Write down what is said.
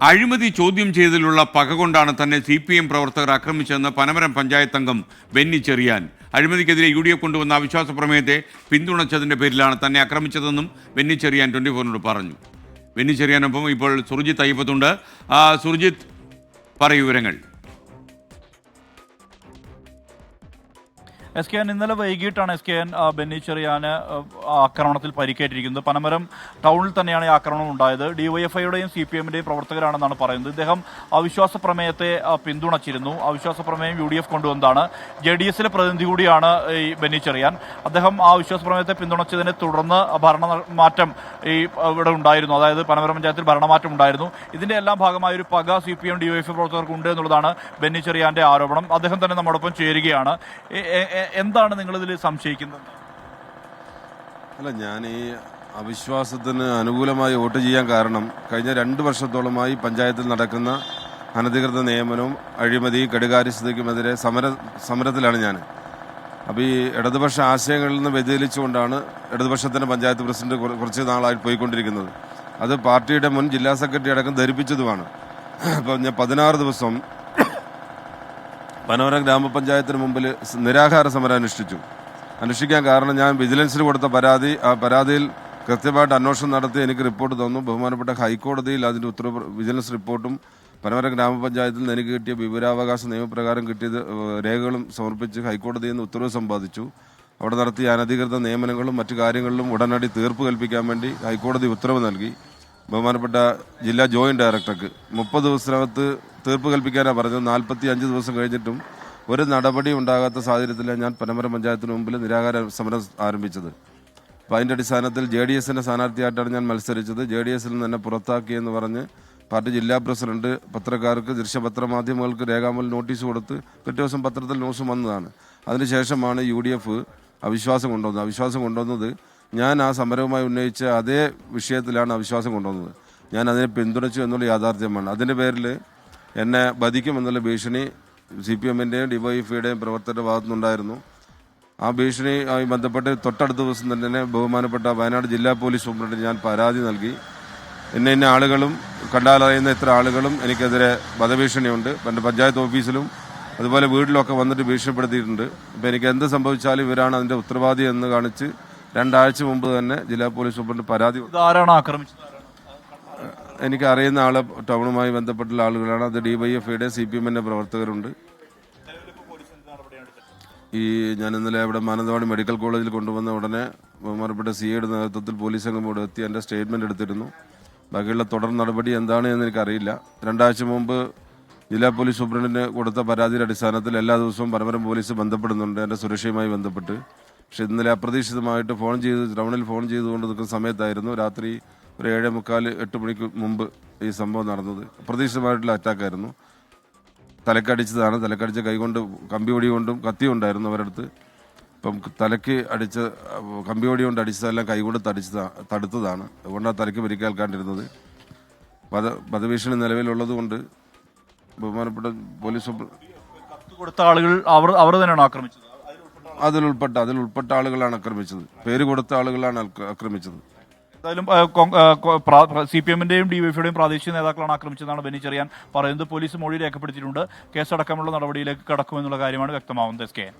അഴിമതി ചോദ്യം ചെയ്തതിലുള്ള പക കൊണ്ടാണ് തന്നെ CPM പ്രവർത്തകർ ആക്രമിച്ചതെന്ന് പനമരം പഞ്ചായത്ത് അംഗം ബെന്നി ചെറിയാൻ. അഴിമതിക്കെതിരെ UDF കൊണ്ടുവന്ന അവിശ്വാസ പ്രമേയത്തെ പിന്തുണച്ചതിൻ്റെ പേരിലാണ് തന്നെ ആക്രമിച്ചതെന്നും ബെന്നി ചെറിയാൻ 24 പറഞ്ഞു. ബെന്നി ചെറിയാനൊപ്പം ഇപ്പോൾ സുർജിത്ത് അയ്യപ്പത്തുണ്ട്. സുർജിത്ത്, പറയൂ വിവരങ്ങൾ. SKN ഇന്നലെ വൈകിട്ടാണ് SKN ബെന്നി ചെറിയാന് ആക്രമണത്തിൽ പരിക്കേറ്റിരിക്കുന്നത്. പനമരം ടൗണിൽ തന്നെയാണ് ഈ ആക്രമണം ഉണ്ടായത്. DYFIയുടെയും CPMന്റെയും പ്രവർത്തകരാണെന്നാണ് പറയുന്നത്. ഇദ്ദേഹം അവിശ്വാസ പ്രമേയത്തെ പിന്തുണച്ചിരുന്നു. അവിശ്വാസ പ്രമേയം UDF കൊണ്ടുവന്നതാണ്. JDSലെ പ്രതിനിധി കൂടിയാണ് ഈ ബെന്നി ചെറിയാൻ. അദ്ദേഹം ആ അവിശ്വാസ പ്രമേയത്തെ പിന്തുണച്ചതിനെ തുടർന്ന് ഭരണമാറ്റം ഇവിടെ ഉണ്ടായിരുന്നു. അതായത് പനമരം പഞ്ചായത്തിൽ ഭരണമാറ്റം ഉണ്ടായിരുന്നു. ഇതിന്റെ എല്ലാം ഭാഗമായ ഒരു പക CPM DYFI പ്രവർത്തകർക്ക് ഉണ്ട് എന്നുള്ളതാണ് ബെന്നി ചെറിയാന്റെ ആരോപണം. അദ്ദേഹം തന്നെ നമ്മോടൊപ്പം ചേരുകയാണ്. എന്താണ് നിങ്ങളിതിൽ സംശയിക്കുന്നത്? അല്ല, ഞാൻ ഈ അവിശ്വാസത്തിന് അനുകൂലമായി വോട്ട് ചെയ്യാൻ കാരണം കഴിഞ്ഞ 2 വർഷത്തോളമായി പഞ്ചായത്തിൽ നടക്കുന്ന അനധികൃത നിയമനവും അഴിമതി കെടുകാര്യസ്ഥതയ്ക്കുമെതിരെ സമരത്തിലാണ് ഞാൻ. അപ്പോൾ ഈ ഇടതുപക്ഷ ആശയങ്ങളിൽ നിന്ന് വ്യതിചലിച്ചുകൊണ്ടാണ് ഇടതുപക്ഷത്തിൻ്റെ പഞ്ചായത്ത് പ്രസിഡന്റ് കുറച്ച് നാളായി പോയിക്കൊണ്ടിരിക്കുന്നത്. അത് പാർട്ടിയുടെ മുൻ ജില്ലാ സെക്രട്ടറി അടക്കം ധരിപ്പിച്ചതുമാണ്. അപ്പോൾ ഞാൻ 16 ദിവസം പനമരം ഗ്രാമപഞ്ചായത്തിന് മുമ്പിൽ നിരാഹാര സമരം അനുഷ്ഠിക്കാൻ കാരണം ഞാൻ വിജിലൻസിന് കൊടുത്ത പരാതി, ആ പരാതിയിൽ കൃത്യമായിട്ട് അന്വേഷണം നടത്തി എനിക്ക് റിപ്പോർട്ട് തന്നു. ബഹുമാനപ്പെട്ട ഹൈക്കോടതിയിൽ അതിൻ്റെ ഉത്തരവ് വിജിലൻസ് റിപ്പോർട്ടും പനമരം ഗ്രാമപഞ്ചായത്തിൽ നിന്ന് എനിക്ക് കിട്ടിയ വിവരാവകാശ നിയമപ്രകാരം കിട്ടിയത് രേഖകളും സമർപ്പിച്ച് ഹൈക്കോടതിയിൽ നിന്ന് ഉത്തരവ് സമ്പാദിച്ചു. അവിടെ നടത്തിയ അനധികൃത നിയമനങ്ങളും മറ്റു കാര്യങ്ങളിലും ഉടനടി തീർപ്പ് കൽപ്പിക്കാൻ വേണ്ടി ഹൈക്കോടതി ഉത്തരവ് നൽകി. ബഹുമാനപ്പെട്ട ജില്ലാ ജോയിന്റ് ഡയറക്ടർക്ക് 30 ദിവസത്തിനകത്ത് തീർപ്പ് കൽപ്പിക്കാനാണ് പറഞ്ഞത്. 45 ദിവസം കഴിഞ്ഞിട്ടും ഒരു നടപടി ഉണ്ടാകാത്ത സാഹചര്യത്തിലാണ് ഞാൻ പനമരം പഞ്ചായത്തിന് മുമ്പിൽ നിരാഹാര സമരം ആരംഭിച്ചത്. അപ്പോൾ അതിൻ്റെ അടിസ്ഥാനത്തിൽ JDSന്റെ സ്ഥാനാർത്ഥിയായിട്ടാണ് ഞാൻ മത്സരിച്ചത്. JDSൽ നിന്ന് തന്നെ പുറത്താക്കിയെന്ന് പറഞ്ഞ് പാർട്ടി ജില്ലാ പ്രസിഡന്റ് പത്രക്കാർക്ക്, ദൃശ്യപത്രമാധ്യമങ്ങൾക്ക് രേഖാമൂലം നോട്ടീസ് കൊടുത്ത് പിറ്റേ ദിവസം പത്രത്തിൽ ന്യൂസ് വന്നതാണ്. അതിനുശേഷമാണ് UDF അവിശ്വാസം കൊണ്ടുവന്നത്. ഞാൻ ആ സമരവുമായി ഉന്നയിച്ച അതേ വിഷയത്തിലാണ് അവിശ്വാസം കൊണ്ടുവന്നത്. ഞാൻ അതിനെ പിന്തുണച്ചു എന്നുള്ള യാഥാർത്ഥ്യമാണ്. അതിൻ്റെ പേരിൽ എന്നെ വധിക്കുമെന്നുള്ള ഭീഷണി CPMന്റെയും DYFIയുടെയും പ്രവർത്തകരുടെ ഭാഗത്തുനിന്നുണ്ടായിരുന്നു. ആ ഭീഷണിയുമായി ബന്ധപ്പെട്ട് തൊട്ടടുത്ത ദിവസം തന്നെ ബഹുമാനപ്പെട്ട വയനാട് ജില്ലാ പോലീസ് സൂപ്രണ്ടിന് ഞാൻ പരാതി നൽകി. ഇന്ന ആളുകളും കണ്ടാലറിയുന്ന ഇത്ര ആളുകളും എനിക്കെതിരെ വധഭീഷണിയുണ്ട്. എൻ്റെ പഞ്ചായത്ത് ഓഫീസിലും അതുപോലെ വീട്ടിലൊക്കെ വന്നിട്ട് ഭീഷണിപ്പെടുത്തിയിട്ടുണ്ട്. അപ്പോൾ എനിക്ക് എന്ത് സംഭവിച്ചാലും ഇവരാണ് അതിൻ്റെ ഉത്തരവാദി എന്ന് കാണിച്ച് 2 ആഴ്ച മുമ്പ് തന്നെ ജില്ലാ പോലീസ് സൂപ്രണ്ട് പരാതി. ആരാണ് ആക്രമിച്ചത്? എനിക്ക് അറിയുന്ന ആള് ടൗണുമായി ബന്ധപ്പെട്ടുള്ള ആളുകളാണ്. അത് DYFIയുടെ CPMന്റെ പ്രവർത്തകരുണ്ട്. ഞാൻ ഇന്നലെ ഇവിടെ മാനന്തവാടി മെഡിക്കൽ കോളേജിൽ കൊണ്ടുവന്ന ഉടനെ ബഹുമാനപ്പെട്ട CAയുടെ നേതൃത്വത്തിൽ പോലീസ് സംഘം ഇവിടെ എത്തി എൻ്റെ സ്റ്റേറ്റ്മെന്റ് എടുത്തിരുന്നു. ബാക്കിയുള്ള തുടർ നടപടി എന്താണ് എന്ന് എനിക്കറിയില്ല. 2 ആഴ്ച മുമ്പ് ജില്ലാ പോലീസ് സൂപ്രണ്ടിന് കൊടുത്ത പരാതിയുടെ അടിസ്ഥാനത്തിൽ എല്ലാ ദിവസവും പനമരം പോലീസ് ബന്ധപ്പെടുന്നുണ്ട് എൻ്റെ സുരക്ഷയുമായി ബന്ധപ്പെട്ട്. പക്ഷെ ഇന്നലെ അപ്രതീക്ഷിതമായിട്ട് ടൗണിൽ ഫോൺ ചെയ്തുകൊണ്ട് നിൽക്കുന്ന സമയത്തായിരുന്നു രാത്രി ഒരു 7:45, 8 മണിക്ക് മുമ്പ് ഈ സംഭവം നടന്നത്. അപ്രതീക്ഷിതമായിട്ടുള്ള അറ്റാക്കായിരുന്നു. തലക്കടിച്ച കൈകൊണ്ട് കമ്പിയൊടി കൊണ്ടും കത്തിയും ഉണ്ടായിരുന്നു അവരടുത്ത്. ഇപ്പം തലയ്ക്ക് അടിച്ച കമ്പിയൊടി കൊണ്ട് അടിച്ചതെല്ലാം കൈകൊണ്ട് തടുത്തതാണ്. അതുകൊണ്ടാണ് തലയ്ക്ക് പരിക്കേൽക്കാണ്ടിരുന്നത്. വധഭീഷണി നിലവിലുള്ളത് കൊണ്ട് ബഹുമാനപ്പെട്ട പോലീസ് കൊടുത്ത ആളുകൾ അവർ തന്നെയാണ് ആക്രമിച്ചത്. അതിലുൾപ്പെട്ട ആളുകളാണ് ആക്രമിച്ചത്. പേര് കൊടുത്ത ആളുകളാണ് ആക്രമിച്ചത്. എന്തായാലും CPMന്റെയും DYFIയുടെയും പ്രാദേശിക നേതാക്കളാണ് ആക്രമിച്ചതെന്നാണ് ബെന്നി ചെറിയാൻ പറയുന്നത്. പോലീസ് മൊഴി രേഖപ്പെടുത്തിയിട്ടുണ്ട്. കേസടക്കമുള്ള നടപടിയിലേക്ക് കടക്കുമെന്നുള്ള കാര്യമാണ് വ്യക്തമാവുന്നത്. SKN.